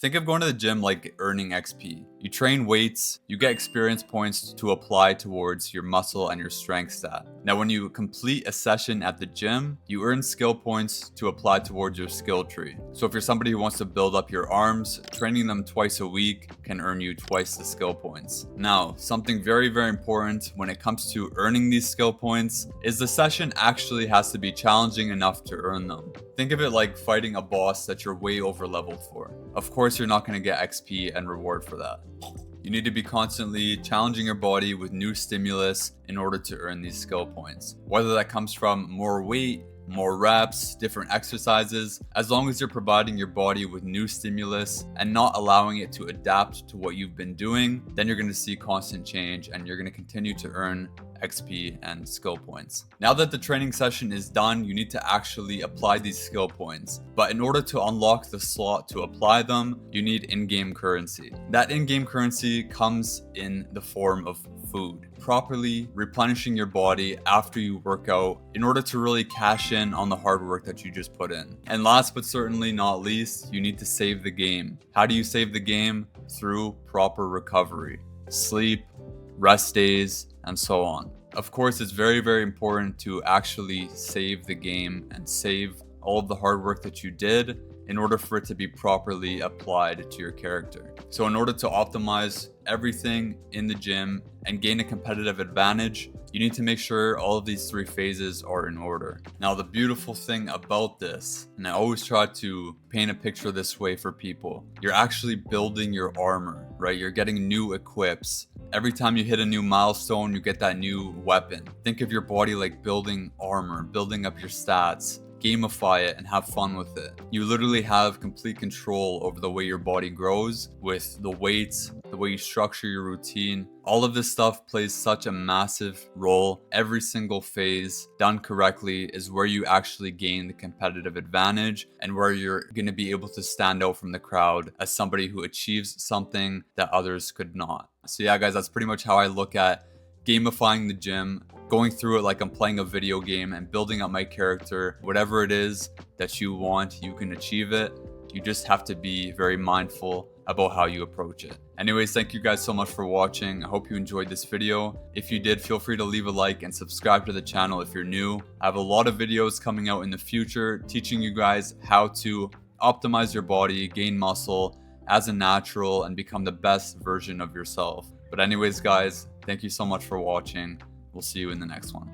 Think of going to the gym like earning XP. You train weights, you get experience points to apply towards your muscle and your strength stat. Now, when you complete a session at the gym, you earn skill points to apply towards your skill tree. So if you're somebody who wants to build up your arms, training them twice a week can earn you twice the skill points. Now, something very, very important when it comes to earning these skill points is the session actually has to be challenging enough to earn them. Think of it like fighting a boss that you're way over leveled for. Of course, you're not going to get XP and reward for that. You need to be constantly challenging your body with new stimulus in order to earn these skill points. Whether that comes from more weight, more reps, different exercises, as long as you're providing your body with new stimulus and not allowing it to adapt to what you've been doing, then you're going to see constant change and you're going to continue to earn XP and skill points. Now that the training session is done, you need to actually apply these skill points. But in order to unlock the slot to apply them, you need in-game currency. That in-game currency comes in the form of food. Properly replenishing your body after you work out in order to really cash in on the hard work that you just put in. And last but certainly not least, you need to save the game. How do you save the game? Through proper recovery, sleep, rest days, and so on. Of course, it's very, very important to actually save the game and save all of the hard work that you did in order for it to be properly applied to your character. So in order to optimize everything in the gym and gain a competitive advantage, you need to make sure all of these three phases are in order. Now, the beautiful thing about this, and I always try to paint a picture this way for people, you're actually building your armor, right? You're getting new equips. Every time you hit a new milestone, you get that new weapon. Think of your body like building armor, building up your stats. Gamify it and have fun with it. You literally have complete control over the way your body grows with the weights, the way you structure your routine. All of this stuff plays such a massive role. Every single phase done correctly is where you actually gain the competitive advantage and where you're going to be able to stand out from the crowd as somebody who achieves something that others could not. So yeah, guys, that's pretty much how I look at gamifying the gym, going through it like I'm playing a video game and building up my character. Whatever it is that you want, you can achieve it. You just have to be very mindful about how you approach it. Anyways, thank you guys so much for watching. I hope you enjoyed this video. If you did, feel free to leave a like and subscribe to the channel if you're new. I have a lot of videos coming out in the future teaching you guys how to optimize your body, gain muscle as a natural, and become the best version of yourself. But anyways, guys, thank you so much for watching. We'll see you in the next one.